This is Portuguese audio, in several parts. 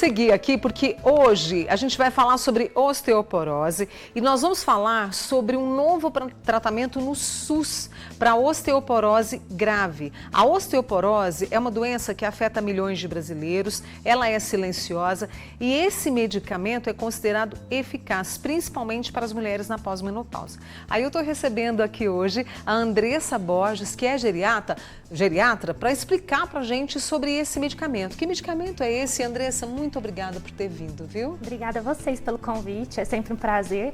seguir aqui porque hoje a gente vai falar sobre osteoporose e nós vamos falar sobre um novo tratamento no SUS para osteoporose grave. A osteoporose é uma doença que afeta milhões de brasileiros, ela é silenciosa e esse medicamento é considerado eficaz, principalmente para as mulheres na pós-menopausa. Aí eu estou recebendo aqui hoje a Andressa Borges, que é geriatra, para explicar para a gente sobre esse medicamento. Que medicamento é esse, Andressa? Muito obrigada por ter vindo, viu? Obrigada a vocês pelo convite, é sempre um prazer.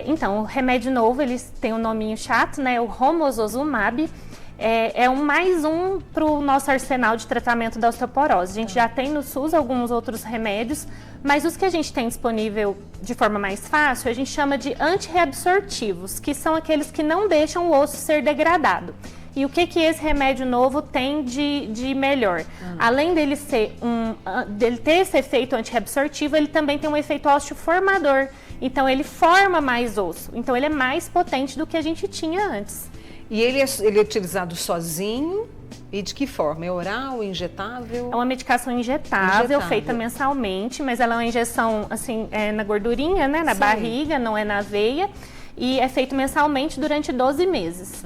Então, o remédio novo, ele tem um nominho chato, né? O romosozumab. É mais um para o nosso arsenal de tratamento da osteoporose. A gente já tem no SUS alguns outros remédios, mas os que a gente tem disponível de forma mais fácil, a gente chama de antirreabsortivos, que são aqueles que não deixam o osso ser degradado. E o que esse remédio novo tem de melhor? Além dele ter esse efeito antirreabsortivo, ele também tem um efeito osteoformador. Então, ele forma mais osso. Então, ele é mais potente do que a gente tinha antes. E ele é utilizado sozinho? E de que forma? É oral, injetável? É uma medicação injetável, feita mensalmente, mas ela é uma injeção assim, na gordurinha, né, na barriga, não é na veia. E é feito mensalmente durante 12 meses.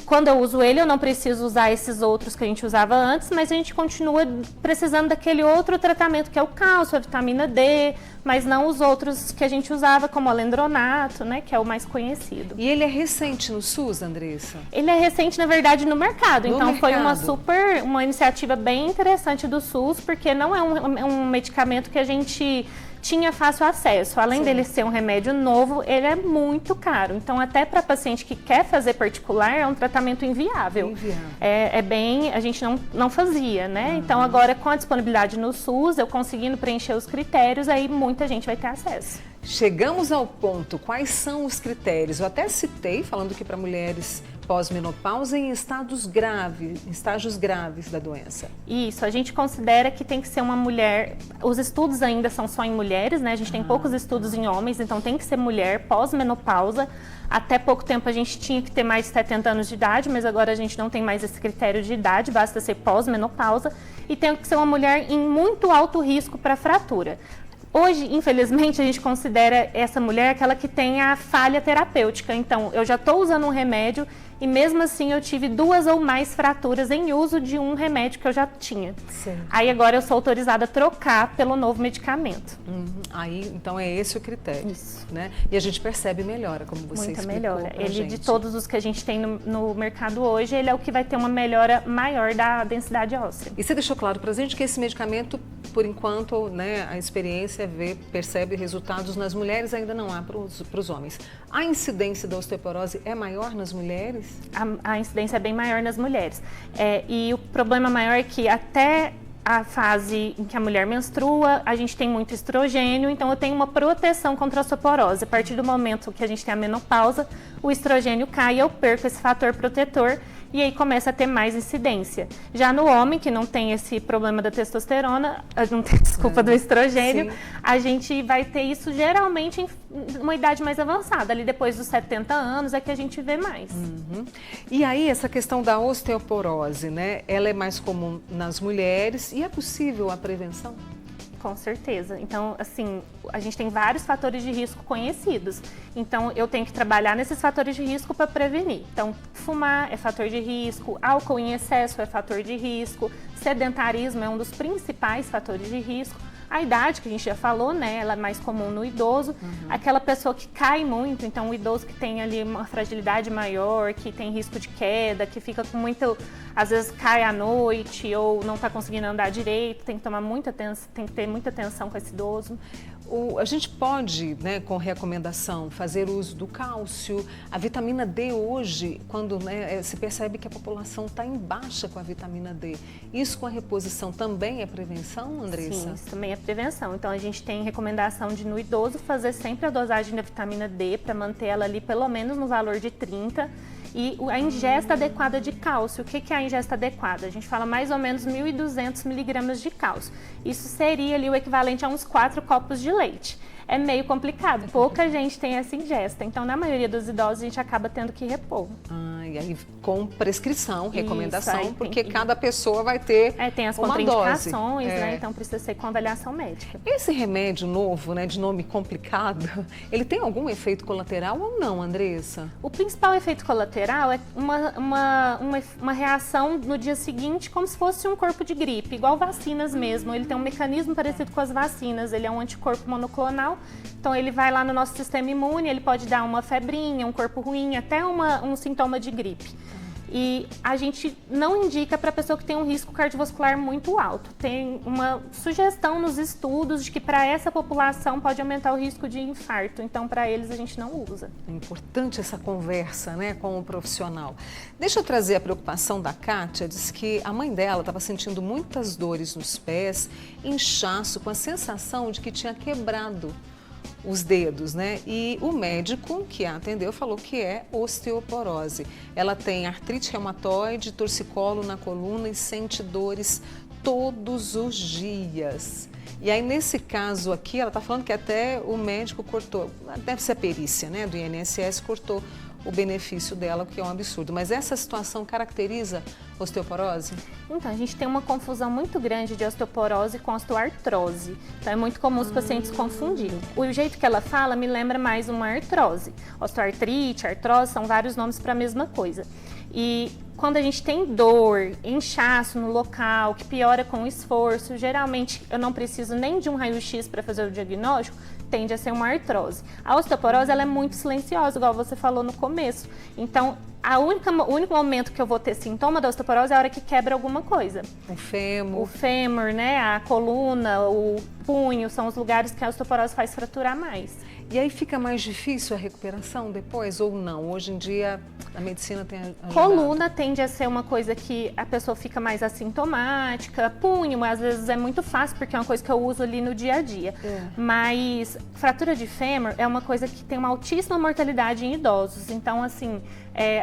Quando eu uso ele, eu não preciso usar esses outros que a gente usava antes, mas a gente continua precisando daquele outro tratamento, que é o cálcio, a vitamina D, mas não os outros que a gente usava, como o alendronato, né, que é o mais conhecido. E ele é recente no SUS, Andressa? Ele é recente, na verdade, no mercado. Foi uma iniciativa bem interessante do SUS, porque não é um medicamento que a gente tinha fácil acesso. Além dele ser um remédio novo, ele é muito caro. Então, até para paciente que quer fazer particular, é um tratamento inviável. A gente não fazia, né? Então, agora com a disponibilidade no SUS, eu conseguindo preencher os critérios, aí muita gente vai ter acesso. Chegamos ao ponto, quais são os critérios? Eu até citei, falando que para mulheres pós-menopausa em estágios graves da doença. Isso, a gente considera que tem que ser uma mulher, os estudos ainda são só em mulheres, né? A gente tem poucos estudos em homens, então tem que ser mulher pós-menopausa. Até pouco tempo a gente tinha que ter mais de 70 anos de idade, mas agora a gente não tem mais esse critério de idade, basta ser pós-menopausa. E tem que ser uma mulher em muito alto risco para fratura. Hoje, infelizmente, a gente considera essa mulher aquela que tem a falha terapêutica. Então, eu já estou usando um remédio e mesmo assim eu tive 2 ou mais fraturas em uso de um remédio que eu já tinha. Aí agora eu sou autorizada a trocar pelo novo medicamento. Aí, então é esse o critério. Isso. Né? E a gente percebe melhora, como você explicou. Muita melhora. Pra Ele, gente. de todos os que a gente tem no mercado hoje, ele é o que vai ter uma melhora maior da densidade óssea. E você deixou claro pra gente que esse medicamento, por enquanto, né, a experiência percebe resultados nas mulheres, ainda não há para os homens. A incidência da osteoporose é maior nas mulheres? A incidência é bem maior nas mulheres. E o problema maior é que até a fase em que a mulher menstrua, a gente tem muito estrogênio, então eu tenho uma proteção contra a osteoporose. A partir do momento que a gente tem a menopausa, o estrogênio cai e eu perco esse fator protetor e aí começa a ter mais incidência. Já no homem, que não tem esse problema da testosterona, não tem, desculpa, do estrogênio, a gente vai ter isso geralmente em uma idade mais avançada, ali depois dos 70 anos é que a gente vê mais. E aí essa questão da osteoporose, né? Ela é mais comum nas mulheres e é possível a prevenção? Com certeza. Então, assim, a gente tem vários fatores de risco conhecidos. Então, eu tenho que trabalhar nesses fatores de risco para prevenir. Então, fumar é fator de risco, álcool em excesso é fator de risco, sedentarismo é um dos principais fatores de risco. A idade, que a gente já falou, né, ela é mais comum no idoso. Aquela pessoa que cai muito, então o idoso que tem ali uma fragilidade maior, que tem risco de queda, que fica com muito, às vezes cai à noite ou não está conseguindo andar direito, tem que tomar muita atenção, tem que ter muita atenção com esse idoso. A gente pode, né, com recomendação, fazer uso do cálcio, a vitamina D hoje, quando se percebe que a população está em baixa com a vitamina D. Isso com a reposição também é prevenção, Andressa? Sim, isso também é prevenção. Então a gente tem recomendação de no idoso fazer sempre a dosagem da vitamina D para manter ela ali pelo menos no valor de 30. E a ingesta adequada de cálcio. O que é a ingesta adequada? A gente fala mais ou menos 1.200 miligramas de cálcio. Isso seria ali o equivalente a uns 4 copos de leite. é meio complicado. Pouca gente tem essa ingesta. Então, na maioria dos idosos, a gente acaba tendo que repor. E aí com prescrição, recomendação, Isso, porque cada pessoa vai ter tem as uma contraindicações, dose. né? Então precisa ser com avaliação médica. Esse remédio novo, né, de nome complicado, ele tem algum efeito colateral ou não, Andressa? O principal efeito colateral é uma reação no dia seguinte, como se fosse um corpo de gripe, igual vacinas mesmo. Ele tem um mecanismo parecido com as vacinas, ele é um anticorpo monoclonal, então ele vai lá no nosso sistema imune, ele pode dar uma febrinha, um corpo ruim, até um sintoma de gripe. E a gente não indica para pessoa que tem um risco cardiovascular muito alto. Tem uma sugestão nos estudos de que para essa população pode aumentar o risco de infarto. Então, para eles, a gente não usa. É importante essa conversa, né, com o profissional. Deixa eu trazer a preocupação da Kátia. Diz que a mãe dela estava sentindo muitas dores nos pés, inchaço, com a sensação de que tinha quebrado os dedos, né? E o médico que a atendeu falou que é osteoporose. Ela tem artrite reumatoide, torcicolo na coluna e sente dores todos os dias. E aí, nesse caso aqui, ela está falando que até o médico cortou, deve ser a perícia, né, do INSS, cortou o benefício dela, o que é um absurdo. Mas essa situação caracteriza osteoporose? Então, a gente tem uma confusão muito grande de osteoporose com osteoartrose. Então, é muito comum os pacientes confundirem. O jeito que ela fala me lembra mais uma artrose. Osteoartrite, artrose, são vários nomes para a mesma coisa. E quando a gente tem dor, inchaço no local, que piora com o esforço, geralmente eu não preciso nem de um raio-x para fazer o diagnóstico, tende a ser uma artrose. A osteoporose, ela é muito silenciosa, igual você falou no começo. Então, o único momento que eu vou ter sintoma da osteoporose é a hora que quebra alguma coisa. O fêmur. O fêmur, né? A coluna, o punho, são os lugares que a osteoporose faz fraturar mais. E aí fica mais difícil a recuperação depois ou não? Hoje em dia a medicina tem ajudado. Coluna tende a ser uma coisa que a pessoa fica mais assintomática. Punho, às vezes é muito fácil porque é uma coisa que eu uso ali no dia a dia. Mas fratura de fêmur é uma coisa que tem uma altíssima mortalidade em idosos. Então, assim,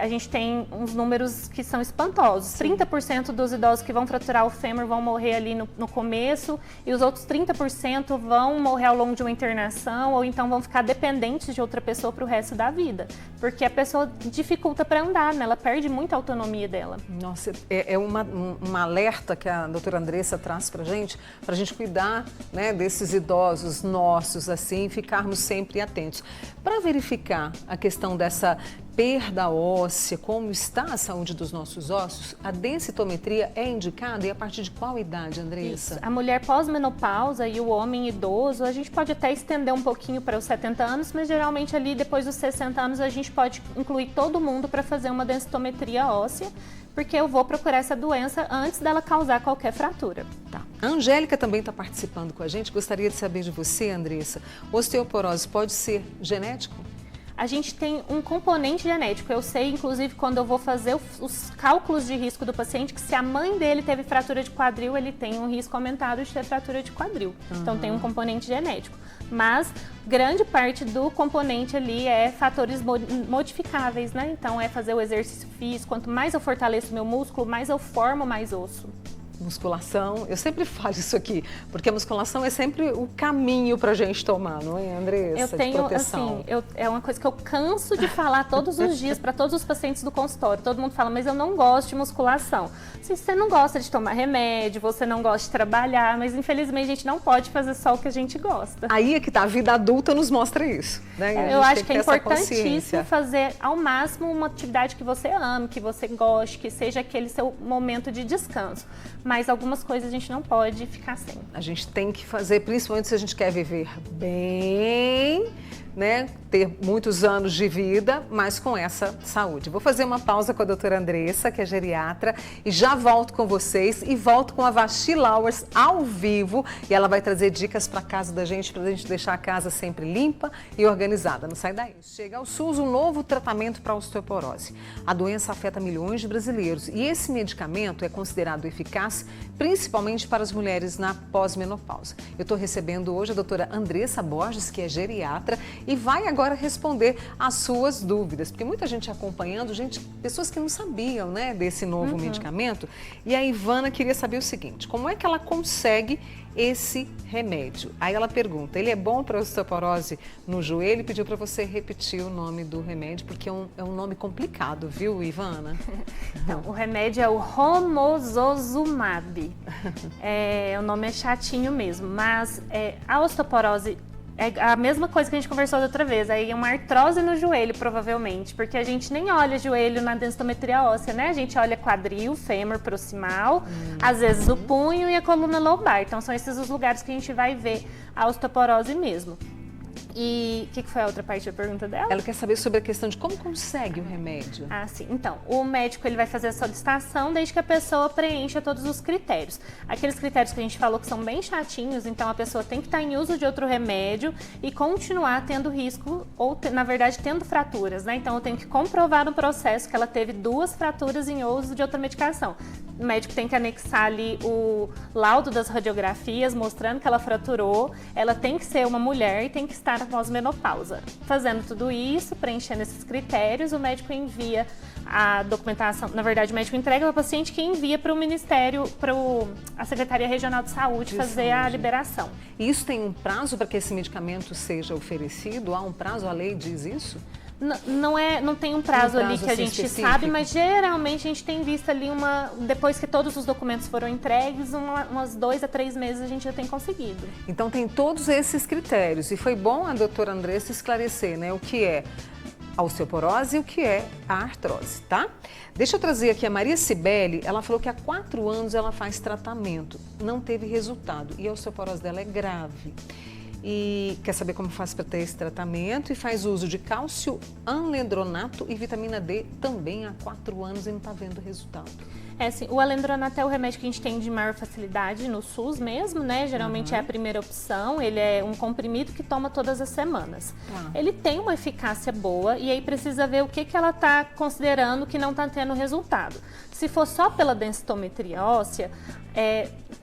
a gente tem uns números que são espantosos. Sim. 30% dos idosos que vão fraturar o fêmur vão morrer ali no começo e os outros 30% vão morrer ao longo de uma internação ou então vão ficar dependentes de outra pessoa para o resto da vida. Porque a pessoa dificulta para andar, né? Ela perde muita autonomia dela. Nossa, é uma alerta que a doutora Andressa traz para a gente cuidar, né, desses idosos nossos, assim, ficarmos sempre atentos. Para verificar a questão dessa perda óssea, como está a saúde dos nossos ossos, a densitometria é indicada e a partir de qual idade, Andressa? Isso. A mulher pós-menopausa e o homem idoso, a gente pode até estender um pouquinho para os 70 anos, mas geralmente ali depois dos 60 anos a gente pode incluir todo mundo para fazer uma densitometria óssea, porque eu vou procurar essa doença antes dela causar qualquer fratura. Tá. A Angélica também está participando com a gente. Gostaria de saber de você, Andressa. Osteoporose pode ser genético? A gente tem um componente genético. Eu sei, inclusive, quando eu vou fazer os cálculos de risco do paciente, que se a mãe dele teve fratura de quadril, ele tem um risco aumentado de ter fratura de quadril. Então, tem um componente genético. Mas grande parte do componente ali é fatores modificáveis, né? Então, é fazer o exercício físico. Quanto mais eu fortaleço meu músculo, mais eu formo mais osso. Musculação, eu sempre falo isso aqui, porque a musculação é sempre o caminho para a gente tomar, não é, Andressa? Eu tenho, assim, é uma coisa que eu canso de falar todos os dias para todos os pacientes do consultório. Todo mundo fala, mas eu não gosto de musculação. Assim, você não gosta de tomar remédio, você não gosta de trabalhar, mas infelizmente a gente não pode fazer só o que a gente gosta. Aí é que tá, a vida adulta nos mostra isso, né? Eu acho que é importantíssimo fazer ao máximo uma atividade que você ame, que você goste, que seja aquele seu momento de descanso. Mas algumas coisas a gente não pode ficar sem. A gente tem que fazer, principalmente se a gente quer viver bem, né? Ter muitos anos de vida, mas com essa saúde. Vou fazer uma pausa com a doutora Andressa, que é geriatra, e já volto com vocês e volto com a Vasti Lauers ao vivo. E ela vai trazer dicas para casa da gente, para a gente deixar a casa sempre limpa e organizada. Não sai daí. Chega ao SUS um novo tratamento para a osteoporose. A doença afeta milhões de brasileiros e esse medicamento é considerado eficaz principalmente para as mulheres na pós-menopausa. Eu estou recebendo hoje a doutora Andressa Borges, que é geriatra, e vai agora responder as suas dúvidas, porque muita gente acompanhando, pessoas que não sabiam, né, desse novo medicamento. E a Ivana queria saber o seguinte, como é que ela consegue esse remédio? Aí ela pergunta, ele é bom para osteoporose no joelho? E pediu para você repetir o nome do remédio, porque é um nome complicado, viu, Ivana? Então, o remédio é o romosozumab. O nome é chatinho mesmo, mas a osteoporose é a mesma coisa que a gente conversou da outra vez, aí é uma artrose no joelho, provavelmente, porque a gente nem olha joelho na densitometria óssea, né? A gente olha quadril, fêmur proximal, às vezes o punho e a coluna lombar. Então, são esses os lugares que a gente vai ver a osteoporose mesmo. E o que foi a outra parte da pergunta dela? Ela quer saber sobre a questão de como consegue o remédio. Ah, sim. Então, o médico ele vai fazer a solicitação desde que a pessoa preencha todos os critérios. Aqueles critérios que a gente falou que são bem chatinhos, então a pessoa tem que estar em uso de outro remédio e continuar tendo risco, ou na verdade tendo fraturas, né? Então eu tenho que comprovar no processo que ela teve 2 fraturas em uso de outra medicação. O médico tem que anexar ali o laudo das radiografias mostrando que ela fraturou, ela tem que ser uma mulher e tem que estar após menopausa. Fazendo tudo isso, preenchendo esses critérios, o médico envia a documentação. Na verdade, o médico entrega ao paciente que envia para o Ministério, para a Secretaria Regional de Saúde fazer a liberação. E isso tem um prazo para que esse medicamento seja oferecido? Há um prazo? A lei diz isso? Não tem um prazo ali que a gente específico. sabe, mas geralmente a gente tem visto ali depois que todos os documentos foram entregues, umas 2 a 3 meses a gente já tem conseguido. Então tem todos esses critérios e foi bom a doutora Andressa esclarecer, né, o que é a osteoporose e o que é a artrose, tá? Deixa eu trazer aqui a Maria Cibele, ela falou que há 4 anos ela faz tratamento, não teve resultado e a osteoporose dela é grave. E quer saber como faz para ter esse tratamento e faz uso de cálcio, alendronato e vitamina D também há 4 anos e não está vendo resultado. Sim, o alendronato é o remédio que a gente tem de maior facilidade no SUS mesmo, né? Geralmente é a primeira opção, ele é um comprimido que toma todas as semanas. Ele tem uma eficácia boa e aí precisa ver o que ela está considerando que não está tendo resultado. Se for só pela densitometria óssea,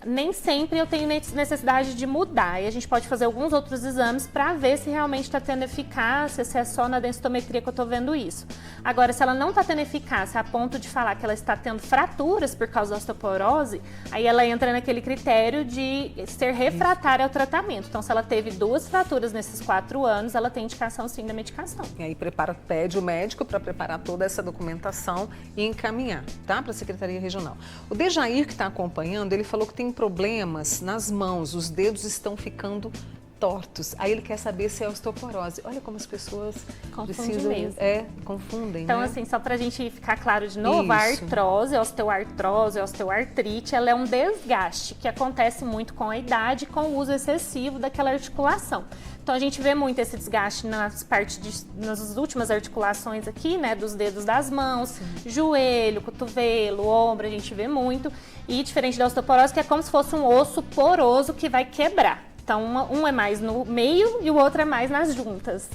nem sempre eu tenho necessidade de mudar. E a gente pode fazer alguns outros exames para ver se realmente está tendo eficácia, se é só na densitometria que eu estou vendo isso. Agora, se ela não está tendo eficácia a ponto de falar que ela está tendo fraturas por causa da osteoporose, aí ela entra naquele critério de ser refratária ao tratamento. Então, se ela teve 2 fraturas nesses 4 anos, ela tem indicação sim da medicação. E aí pede o médico para preparar toda essa documentação e encaminhar, tá? Para a Secretaria Regional. O Dejair, que está acompanhando, ele falou que tem problemas nas mãos, os dedos estão ficando tortos. Aí ele quer saber se é osteoporose. Olha como as pessoas precisam... mesmo. Confundem, então, né? assim, só pra gente ficar claro de novo, Isso. a artrose, a osteoartrose, a osteoartrite, ela é um desgaste que acontece muito com a idade, com o uso excessivo daquela articulação. Então, a gente vê muito esse desgaste nas últimas articulações aqui, né, dos dedos das mãos, joelho, cotovelo, ombro, a gente vê muito. E diferente da osteoporose, que é como se fosse um osso poroso que vai quebrar. Então, um é mais no meio e o outro é mais nas juntas.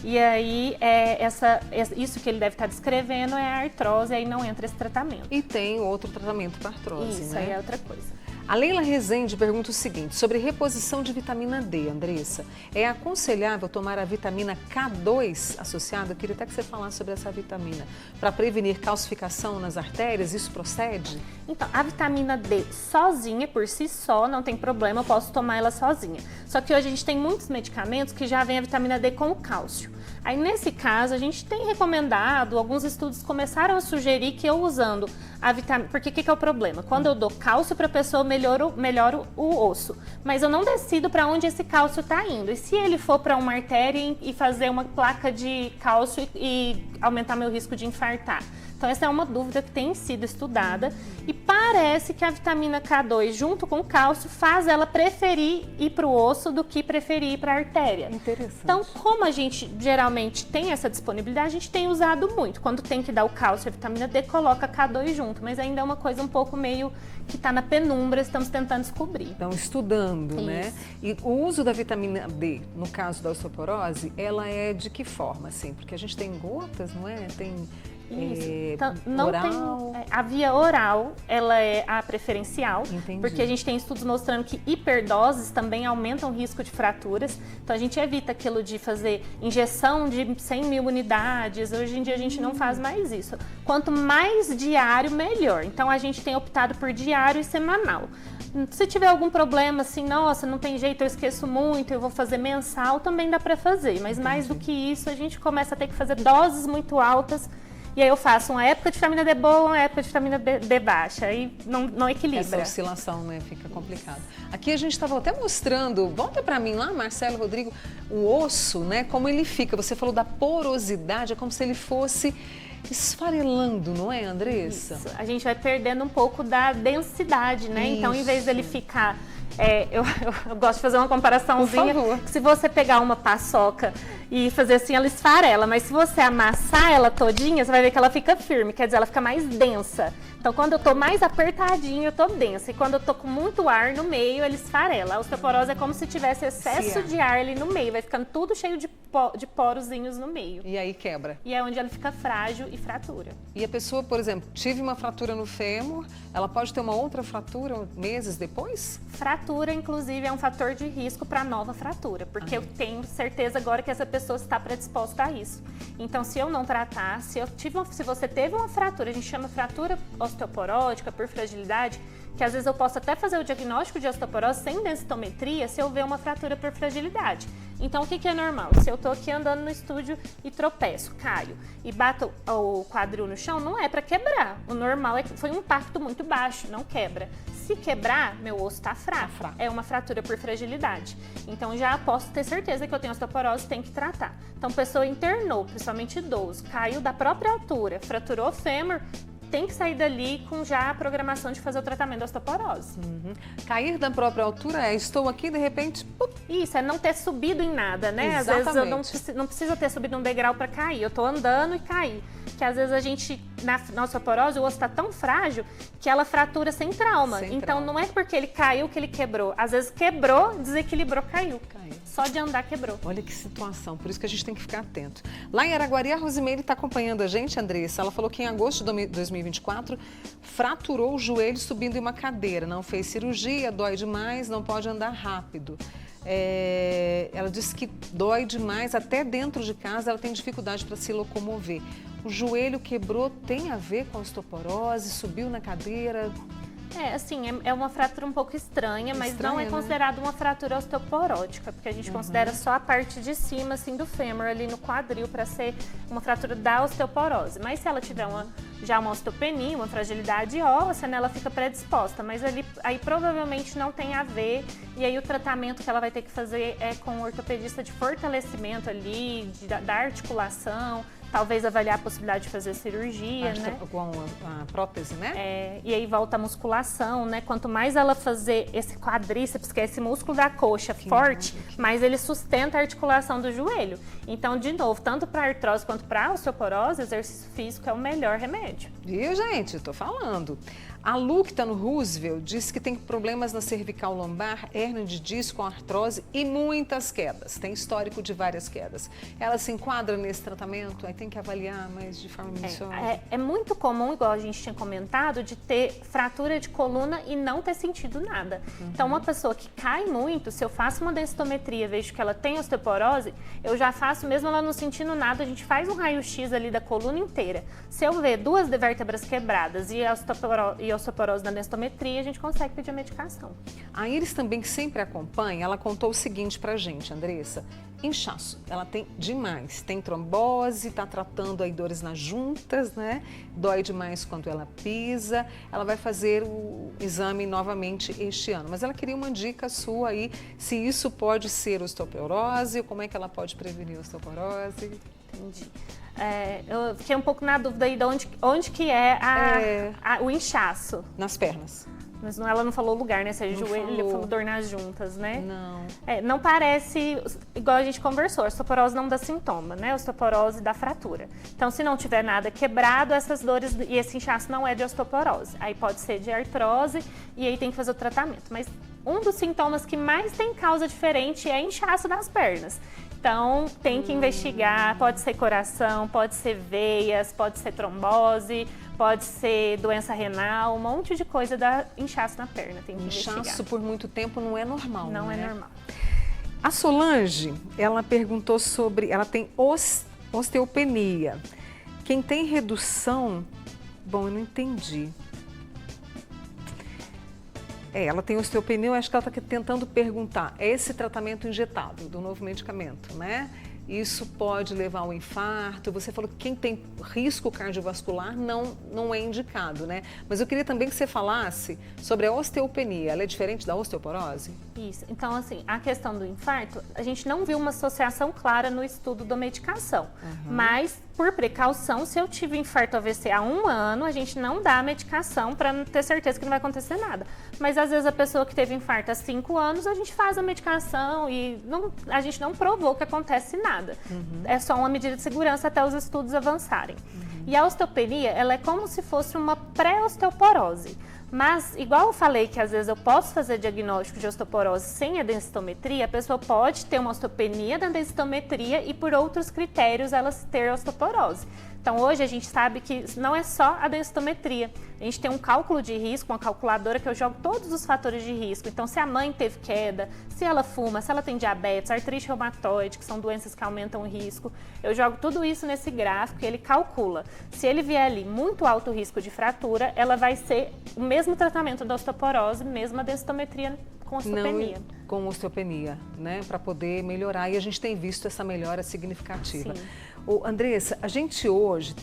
E aí, isso que ele deve estar descrevendo é a artrose, aí não entra esse tratamento. E tem outro tratamento para artrose, isso, né? aí é outra coisa. A Leila Rezende pergunta o seguinte, sobre reposição de vitamina D, Andressa. É aconselhável tomar a vitamina K2 associada? Eu queria até que você falasse sobre essa vitamina. Para prevenir calcificação nas artérias, isso procede? Então, a vitamina D sozinha, por si só, não tem problema, eu posso tomar ela sozinha. Só que hoje a gente tem muitos medicamentos que já vem a vitamina D com o cálcio. Aí, nesse caso, a gente tem recomendado, alguns estudos começaram a sugerir que eu usando a vitamina... Porque o que é o problema? Quando eu dou cálcio para a pessoa, melhoro o osso. Mas eu não decido para onde esse cálcio está indo. E se ele for para uma artéria e fazer uma placa de cálcio e aumentar meu risco de infartar? Então, essa é uma dúvida que tem sido estudada e parece que a vitamina K2, junto com o cálcio, faz ela preferir ir para o osso do que preferir ir para a artéria. Interessante. Então, como a gente geralmente tem essa disponibilidade, a gente tem usado muito. Quando tem que dar o cálcio e a vitamina D, coloca K2 junto, mas ainda é uma coisa um pouco meio que está na penumbra, estamos tentando descobrir. Então, estudando, né? E o uso da vitamina D, no caso da osteoporose, ela é de que forma, assim? Porque a gente tem gotas, não é? Isso. Então, não oral? A via oral, ela é a preferencial. Entendi. Porque a gente tem estudos mostrando que hiperdoses também aumentam o risco de fraturas. Então a gente evita aquilo de fazer injeção de 100 mil unidades. Hoje em dia a gente não faz mais isso. Quanto mais diário, melhor. Então a gente tem optado por diário e semanal. Se tiver algum problema assim, nossa, não tem jeito, eu esqueço muito, eu vou fazer mensal, também dá para fazer. Mas mais do que isso, a gente começa a ter que fazer doses muito altas. E aí eu faço uma época de vitamina D boa, uma época de vitamina D baixa, aí não equilibra. Essa oscilação, né, fica complicado. Aqui a gente estava até mostrando, volta para mim lá, Marcelo, Rodrigo, o osso, né, como ele fica. Você falou da porosidade, é como se ele fosse esfarelando, não é, Andressa? Isso. A gente vai perdendo um pouco da densidade, né? Isso. Então, em vez dele ficar... eu gosto de fazer uma comparaçãozinha. Por favor. Se você pegar uma paçoca e fazer assim, ela esfarela, mas se você amassar ela todinha, você vai ver que ela fica firme, quer dizer, ela fica mais densa. Então, quando eu tô mais apertadinho, eu tô densa. E quando eu tô com muito ar no meio, ele esfarela. A osteoporose é como se tivesse excesso de ar ali no meio, vai ficando tudo cheio de porozinhos no meio. E aí quebra. E é onde ela fica frágil e fratura. E a pessoa, por exemplo, tive uma fratura no fêmur, ela pode ter uma outra fratura meses depois? Fratura, inclusive, é um fator de risco para nova fratura, porque eu tenho certeza agora que essa pessoa está predisposta a isso. Então, se eu não tratar, se você teve uma fratura, a gente chama fratura osteoporótica por fragilidade, que às vezes eu posso até fazer o diagnóstico de osteoporose sem densitometria se eu ver uma fratura por fragilidade. Então, o que é normal? Se eu estou aqui andando no estúdio e tropeço, caio e bato o quadril no chão, não é para quebrar. O normal é que foi um impacto muito baixo, não quebra. Se quebrar, meu osso está fraco. É uma fratura por fragilidade. Então, já posso ter certeza que eu tenho osteoporose, tem que tratar. Então, pessoa internou, principalmente idoso, caiu da própria altura, fraturou o fêmur, tem que sair dali com já a programação de fazer o tratamento da osteoporose. Cair da própria altura estou aqui, de repente... Isso, é não ter subido em nada, né? Exatamente. Às vezes eu não precisa ter subido um degrau para cair, eu tô andando e caí. Que às vezes a gente, na osteoporose, o osso está tão frágil que ela fratura sem trauma. Então não é porque ele caiu que ele quebrou. Às vezes quebrou, desequilibrou, caiu. Só de andar quebrou. Olha que situação, por isso que a gente tem que ficar atento. Lá em Araguari, a Rosimeire está acompanhando a gente, Andressa. Ela falou que em agosto de 2024 fraturou o joelho subindo em uma cadeira. Não fez cirurgia, dói demais, não pode andar rápido. Ela disse que dói demais, até dentro de casa ela tem dificuldade para se locomover. O joelho quebrou, tem a ver com a osteoporose, subiu na cadeira? Assim, é uma fratura um pouco estranha, mas não é considerada uma fratura osteoporótica, porque a gente considera só a parte de cima, assim, do fêmur, ali no quadril, para ser uma fratura da osteoporose. Mas se ela tiver já uma osteopenia, uma fragilidade óssea, né, ela fica predisposta, mas aí provavelmente não tem a ver, e aí o tratamento que ela vai ter que fazer é com um ortopedista de fortalecimento ali, da articulação, talvez avaliar a possibilidade de fazer cirurgia, né? Com a prótese, né? E aí volta a musculação, né? Quanto mais ela fazer esse quadríceps, que é esse músculo da coxa forte, mais ele sustenta a articulação do joelho. Então, de novo, tanto para artrose quanto para osteoporose, exercício físico é o melhor remédio. Viu, gente? Tô falando. A Lu, que está no Roosevelt, disse que tem problemas na cervical lombar, hérnia de disco, artrose e muitas quedas. Tem histórico de várias quedas. Ela se enquadra nesse tratamento? Aí tem que avaliar mais de forma minuciosa? É muito comum, igual a gente tinha comentado, de ter fratura de coluna e não ter sentido nada. Então, uma pessoa que cai muito, se eu faço uma densitometria, vejo que ela tem osteoporose, eu já faço, mesmo ela não sentindo nada, a gente faz um raio-x ali da coluna inteira. Se eu ver 2 vértebras quebradas e a osteoporose na densitometria, a gente consegue pedir a medicação. A Iris também, que sempre acompanha, ela contou o seguinte pra gente, Andressa. Inchaço, ela tem demais, tem trombose, tá tratando aí dores nas juntas, né? Dói demais quando ela pisa. Ela vai fazer o exame novamente este ano. Mas ela queria uma dica sua aí, se isso pode ser osteoporose, como é que ela pode prevenir a osteoporose? Entendi. Eu fiquei um pouco na dúvida aí de onde que é o inchaço. Nas pernas. Mas ela não falou o lugar, né? Se é joelho, ele falou dor nas juntas, né? Não. Não parece, igual a gente conversou, a osteoporose não dá sintoma, né? A osteoporose dá fratura. Então, se não tiver nada quebrado, essas dores e esse inchaço não é de osteoporose. Aí pode ser de artrose e aí tem que fazer o tratamento. Mas um dos sintomas que mais tem causa diferente é inchaço nas pernas. Então, tem que investigar, pode ser coração, pode ser veias, pode ser trombose, pode ser doença renal, um monte de coisa dá inchaço na perna, tem que investigar. Inchaço por muito tempo não é normal, Não né? é normal. A Solange, ela perguntou sobre, ela tem osteopenia. Quem tem redução, bom, eu não entendi. Ela tem osteopenia, eu acho que ela está tentando perguntar, é esse tratamento injetável do novo medicamento, né? Isso pode levar ao infarto. Você falou que quem tem risco cardiovascular não é indicado, né? Mas eu queria também que você falasse sobre a osteopenia. Ela é diferente da osteoporose? Isso. Então, assim, a questão do infarto, a gente não viu uma associação clara no estudo da medicação. Mas, por precaução, se eu tive infarto AVC há 1 ano, a gente não dá a medicação para ter certeza que não vai acontecer nada. Mas, às vezes, a pessoa que teve infarto há 5 anos, a gente faz a medicação e a gente não provou que acontece nada. É só uma medida de segurança até os estudos avançarem. E a osteopenia, ela é como se fosse uma pré-osteoporose. Mas, igual eu falei que às vezes eu posso fazer diagnóstico de osteoporose sem a densitometria, a pessoa pode ter uma osteopenia da densitometria e por outros critérios ela ter osteoporose. Então, hoje a gente sabe que não é só a densitometria. A gente tem um cálculo de risco, uma calculadora que eu jogo todos os fatores de risco. Então, se a mãe teve queda, se ela fuma, se ela tem diabetes, artrite reumatoide, que são doenças que aumentam o risco, eu jogo tudo isso nesse gráfico e ele calcula. Se ele vier ali muito alto risco de fratura, ela vai ser o mesmo tratamento da osteoporose, mesmo a densitometria com osteopenia. Não com osteopenia, né? Para poder melhorar. E a gente tem visto essa melhora significativa. Sim. Andressa, a gente hoje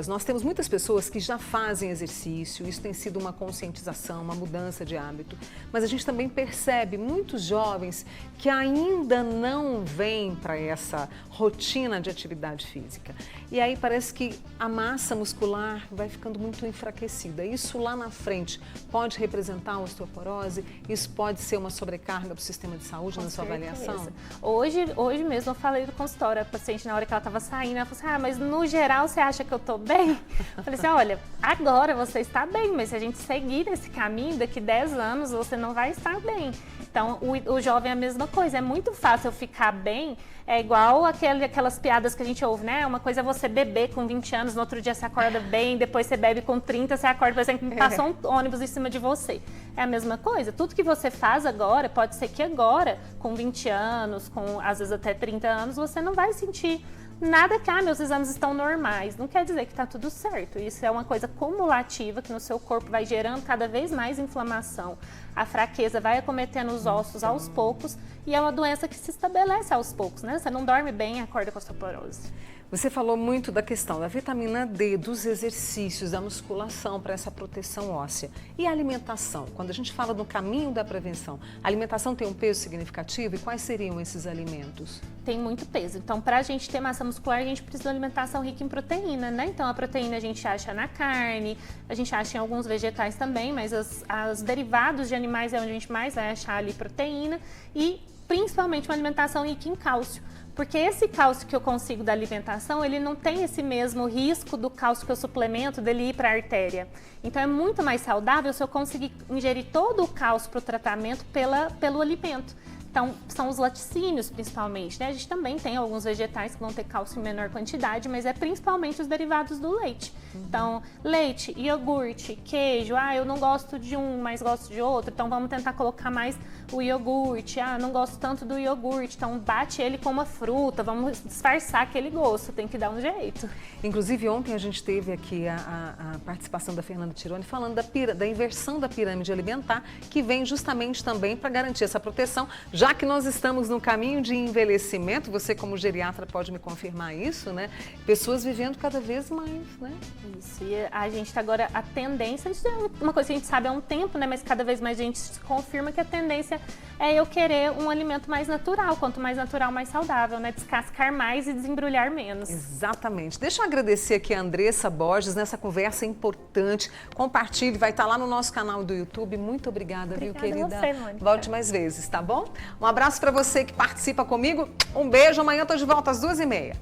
nós temos muitas pessoas que já fazem exercício, isso tem sido uma conscientização, uma mudança de hábito, mas a gente também percebe muitos jovens que ainda não vêm para essa rotina de atividade física. E aí parece que a massa muscular vai ficando muito enfraquecida. Isso lá na frente pode representar a osteoporose? Isso pode ser uma sobrecarga para o sistema de saúde na sua avaliação? Hoje mesmo eu falei do consultório, a paciente na hora que ela estava saindo, ela falou assim, mas no geral você acha que eu estou bem? Eu falei assim, olha, agora você está bem, mas se a gente seguir nesse caminho, daqui 10 anos você não vai estar bem. Então, o jovem é a mesma coisa, é muito fácil eu ficar bem, é igual aquelas piadas que a gente ouve, né? Uma coisa é você beber com 20 anos, no outro dia você acorda bem, depois você bebe com 30, você acorda, por exemplo, passou um ônibus em cima de você. É a mesma coisa, tudo que você faz agora, pode ser que agora, com 20 anos, com às vezes até 30 anos, você não vai sentir nada que, meus exames estão normais. Não quer dizer que está tudo certo. Isso é uma coisa cumulativa que no seu corpo vai gerando cada vez mais inflamação. A fraqueza vai acometendo os ossos aos poucos e é uma doença que se estabelece aos poucos, né? Você não dorme bem e acorda com osteoporose. Você falou muito da questão da vitamina D, dos exercícios, da musculação para essa proteção óssea. E a alimentação? Quando a gente fala do caminho da prevenção, a alimentação tem um peso significativo e quais seriam esses alimentos? Tem muito peso. Então, para a gente ter massa muscular, a gente precisa de uma alimentação rica em proteína, né? Então, a proteína a gente acha na carne, a gente acha em alguns vegetais também, mas os derivados de animais é onde a gente mais vai achar ali proteína e principalmente uma alimentação rica em cálcio. Porque esse cálcio que eu consigo da alimentação, ele não tem esse mesmo risco do cálcio que eu suplemento dele ir para a artéria. Então é muito mais saudável se eu conseguir ingerir todo o cálcio para o tratamento pelo alimento. Então, são os laticínios principalmente, né? A gente também tem alguns vegetais que vão ter cálcio em menor quantidade, mas é principalmente os derivados do leite. Então, leite, iogurte, queijo, eu não gosto de um, mas gosto de outro, então vamos tentar colocar mais o iogurte. Não gosto tanto do iogurte, então bate ele com uma fruta, vamos disfarçar aquele gosto, tem que dar um jeito. Inclusive, ontem a gente teve aqui a participação da Fernanda Tironi falando da inversão da pirâmide alimentar, que vem justamente também para garantir essa proteção, já que nós estamos no caminho de envelhecimento, você como geriatra pode me confirmar isso, né? Pessoas vivendo cada vez mais, né? Isso, e a gente tá agora, a tendência, isso é uma coisa que a gente sabe há um tempo, né? Mas cada vez mais a gente confirma que a tendência é eu querer um alimento mais natural, quanto mais natural, mais saudável, né? Descascar mais e desembrulhar menos. Exatamente. Deixa eu agradecer aqui a Andressa Borges nessa conversa importante. Compartilhe, vai estar lá no nosso canal do YouTube. Muito obrigada, viu, querida? A você, Mônica. Volte mais vezes, tá bom? Um abraço para você que participa comigo. Um beijo. Amanhã eu tô de volta às 2h30.